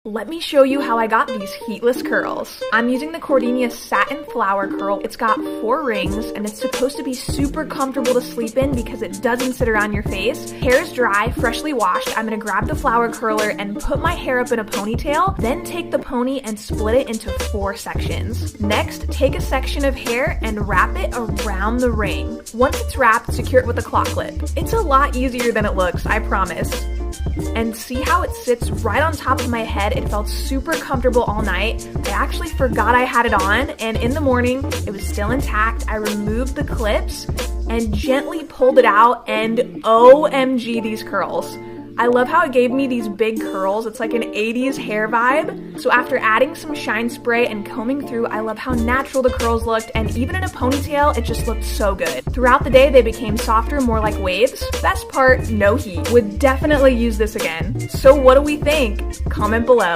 Let me show you how I got these heatless curls. I'm using the Cordenia Satin Flower Curl. It's got 4 rings and it's supposed to be super comfortable to sleep in because it doesn't sit around your face. Hair is dry, freshly washed. I'm gonna grab the flower curler and put my hair up in a ponytail, then take the pony and split it into 4 sections. Next, take a section of hair and wrap it around the ring. Once it's wrapped, secure it with a claw clip. It's a lot easier than it looks, I promise. And see how it sits right on top of my head? It felt super comfortable all night. I actually forgot I had it on, and in the morning, it was still intact. I removed the clips and gently pulled it out, and OMG, these curls. I love how it gave me these big curls. It's like an 80s hair vibe. So after adding some shine spray and combing through, I love how natural the curls looked, and even in a ponytail, it just looked so good. Throughout the day, they became softer, more like waves. Best part, no heat. Would definitely use this again. So what do we think? Comment below.